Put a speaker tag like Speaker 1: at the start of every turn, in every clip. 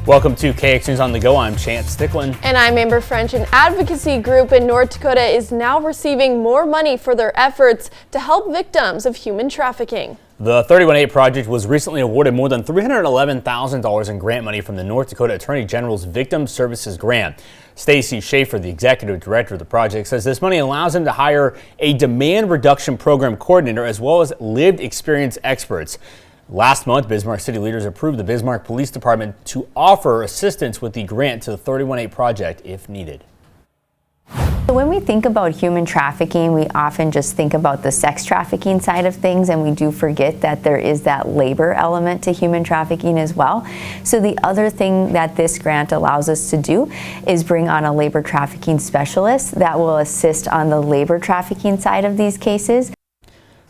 Speaker 1: Welcome to KX News on the Go. I'm Chance Sticklin.
Speaker 2: And I'm Amber French. An advocacy group in North Dakota is now receiving more money for their efforts to help victims of human trafficking.
Speaker 1: The 31A project was recently awarded more than $311,000 in grant money from the North Dakota Attorney General's Victim Services Grant. Stacy Schaefer, the executive director of the project, says this money allows him to hire a demand reduction program coordinator as well as lived experience experts. Last month, Bismarck city leaders approved the Bismarck Police Department to offer assistance with the grant to the 31A project if needed.
Speaker 3: When we think about human trafficking, we often just think about the sex trafficking side of things, and we do forget that there is that labor element to human trafficking as well. So the other thing that this grant allows us to do is bring on a labor trafficking specialist that will assist on the labor trafficking side of these cases.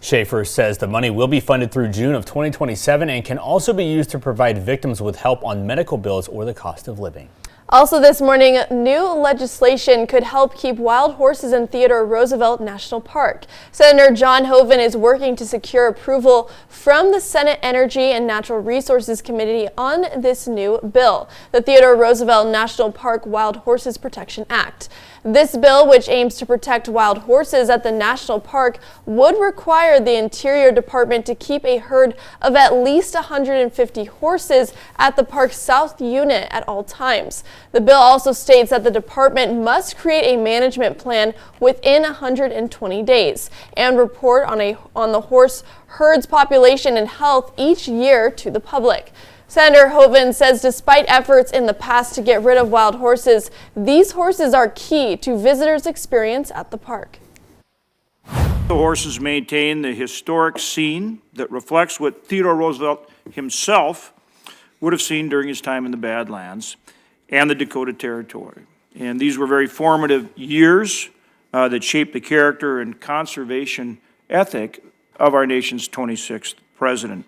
Speaker 1: Schaefer says the money will be funded through June of 2027 and can also be used to provide victims with help on medical bills or the cost of living.
Speaker 2: Also this morning, new legislation could help keep wild horses in Theodore Roosevelt National Park. Senator John Hoeven is working to secure approval from the Senate Energy and Natural Resources Committee on this new bill, the Theodore Roosevelt National Park Wild Horses Protection Act. This bill, which aims to protect wild horses at the national park, would require the Interior Department to keep a herd of at least 150 horses at the park's south unit at all times. The bill also states that the department must create a management plan within 120 days and report on the horse herd's population and health each year to the public. Senator Hoeven says despite efforts in the past to get rid of wild horses, these horses are key to visitors' experience at the park.
Speaker 4: The horses maintain the historic scene that reflects what Theodore Roosevelt himself would have seen during his time in the Badlands and the Dakota Territory. And these were very formative years that shaped the character and conservation ethic of our nation's 26th president.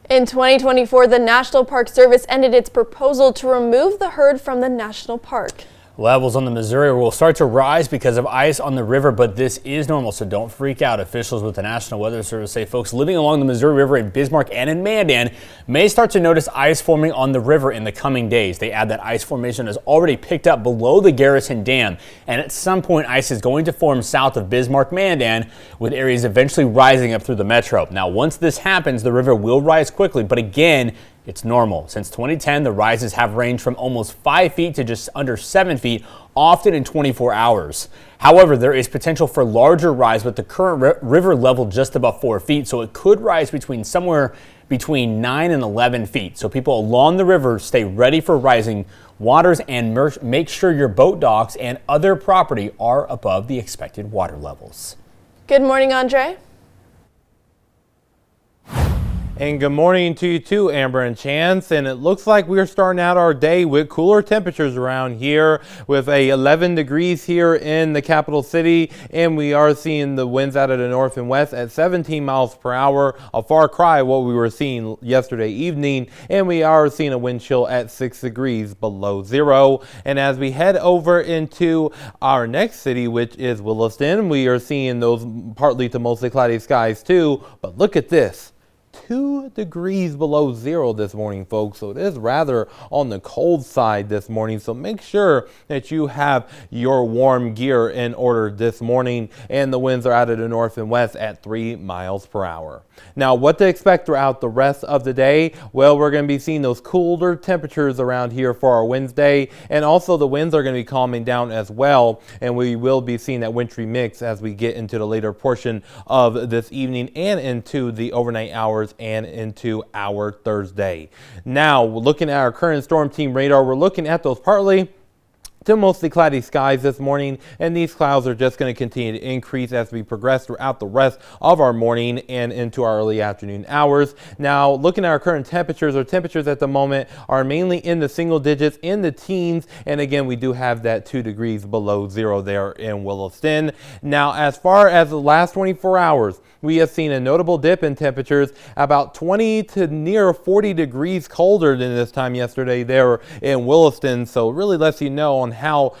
Speaker 2: In 2024, the National Park Service ended its proposal to remove the herd from the national park.
Speaker 1: Levels on the Missouri will start to rise because of ice on the river, but this is normal, so don't freak out. Officials with the National Weather Service say folks living along the Missouri River in Bismarck and in Mandan may start to notice ice forming on the river in the coming days. They add that ice formation has already picked up below the Garrison Dam, and at some point ice is going to form south of Bismarck-Mandan, with areas eventually rising up through the metro. Now, once this happens, the river will rise quickly, but again, it's normal. Since 2010, the rises have ranged from almost 5 feet to just under 7 feet, often in 24 hours. However, there is potential for larger rise with the current river level just above 4 feet, so it could rise somewhere between 9 and 11 feet. So people along the river stay ready for rising waters and make sure your boat docks and other property are above the expected water levels.
Speaker 2: Good morning, Andre.
Speaker 5: And good morning to you too, Amber and Chance. And it looks like we're starting out our day with cooler temperatures around here with 11 degrees here in the capital city. And we are seeing the winds out of the north and west at 17 miles per hour, a far cry what we were seeing yesterday evening. And we are seeing a wind chill at 6 degrees below zero. And as we head over into our next city, which is Williston, we are seeing those partly to mostly cloudy skies too. But look at this. 2 degrees below zero this morning, folks. So it is rather on the cold side this morning. So make sure that you have your warm gear in order this morning. And the winds are out of the north and west at 3 miles per hour. Now, what to expect throughout the rest of the day? Well, we're going to be seeing those cooler temperatures around here for our Wednesday. And also the winds are going to be calming down as well. And we will be seeing that wintry mix as we get into the later portion of this evening and into the overnight hours and into our Thursday. Now, looking at our current storm team radar, we're looking at those partly to mostly cloudy skies this morning, and these clouds are just going to continue to increase as we progress throughout the rest of our morning and into our early afternoon hours. Now, looking at our current temperatures, our temperatures at the moment are mainly in the single digits, in the teens, and again, we do have that 2 degrees below zero there in Williston. Now, as far as the last 24 hours, we have seen a notable dip in temperatures, about 20 to near 40 degrees colder than this time yesterday there in Williston, so it really lets you know on on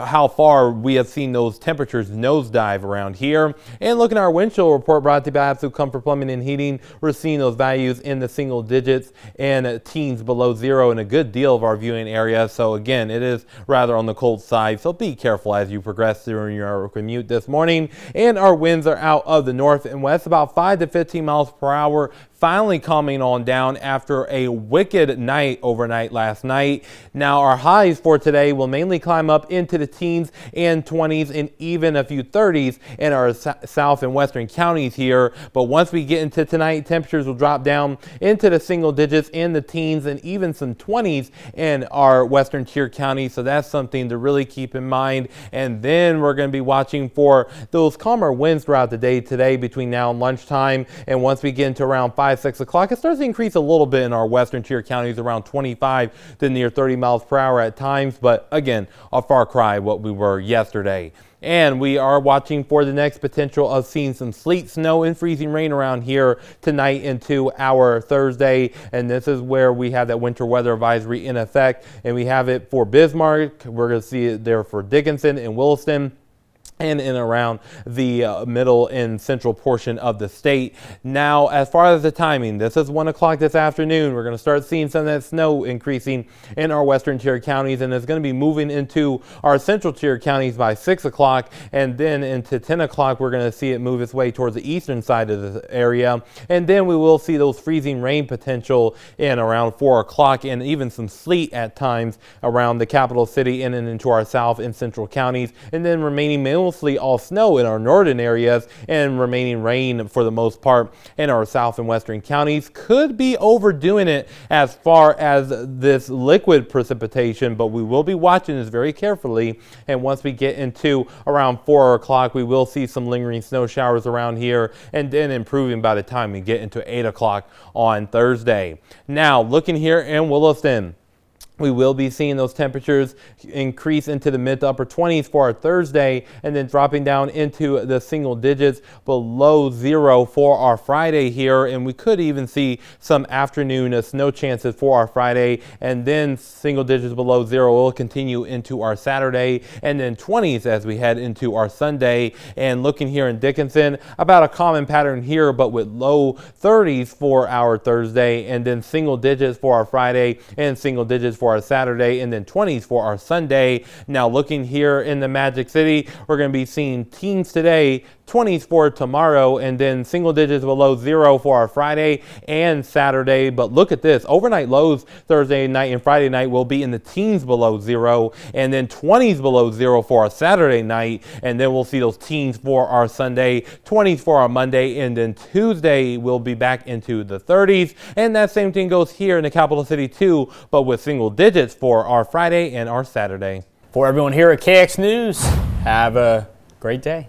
Speaker 5: how far we have seen those temperatures nosedive around here. And looking at our wind chill report brought to you by Absolute Comfort Plumbing and Heating, we're seeing those values in the single digits and teens below zero in a good deal of our viewing area. So again, it is rather on the cold side, so be careful as you progress during your commute this morning. And our winds are out of the north and west about 5 to 15 miles per hour, finally calming on down after a wicked night overnight last night. Now our highs for today will mainly climb up into the teens and 20s and even a few 30s in our south and western counties here. But once we get into tonight, temperatures will drop down into the single digits in the teens and even some 20s in our western tier counties. So that's something to really keep in mind. And then we're going to be watching for those calmer winds throughout the day today between now and lunchtime. And once we get into around 6 o'clock, it starts to increase a little bit in our western tier counties, around 25 to near 30 miles per hour at times. But again, a far cry what we were yesterday. And we are watching for the next potential of seeing some sleet, snow, and freezing rain around here tonight into our Thursday. And this is where we have that winter weather advisory in effect. And we have it for Bismarck. We're going to see it there for Dickinson and Williston, and in around the middle and central portion of the state. Now, as far as the timing, this is 1 o'clock this afternoon. We're going to start seeing some of that snow increasing in our western tier counties, and it's going to be moving into our central tier counties by 6 o'clock, and then into 10 o'clock, we're going to see it move its way towards the eastern side of the area, and then we will see those freezing rain potential in around 4 o'clock, and even some sleet at times around the capital city and into our south and central counties, and then remaining mostly all snow in our northern areas and remaining rain for the most part in our south and western counties. Could be overdoing it as far as this liquid precipitation, but we will be watching this very carefully. And once we get into around 4 o'clock, we will see some lingering snow showers around here, and then improving by the time we get into 8 o'clock on Thursday. Now, looking here in Williston, we will be seeing those temperatures increase into the mid to upper 20s for our Thursday, and then dropping down into the single digits below zero for our Friday here. And we could even see some afternoon snow chances for our Friday, and then single digits below zero will continue into our Saturday, and then 20s as we head into our Sunday. And looking here in Dickinson, about a common pattern here, but with low 30s for our Thursday, and then single digits for our Friday, and single digits for our Saturday, and then 20s for our Sunday. Now looking here in the Magic City, we're going to be seeing teens today, 20s for tomorrow, and then single digits below zero for our Friday and Saturday. But look at this, overnight lows Thursday night and Friday night will be in the teens below zero, and then 20s below zero for our Saturday night, and then we'll see those teens for our Sunday, 20s for our Monday, and then Tuesday we'll be back into the 30s. And that same thing goes here in the capital city too, but with single digits for our Friday and our Saturday.
Speaker 1: For everyone here at KX News, have a great day.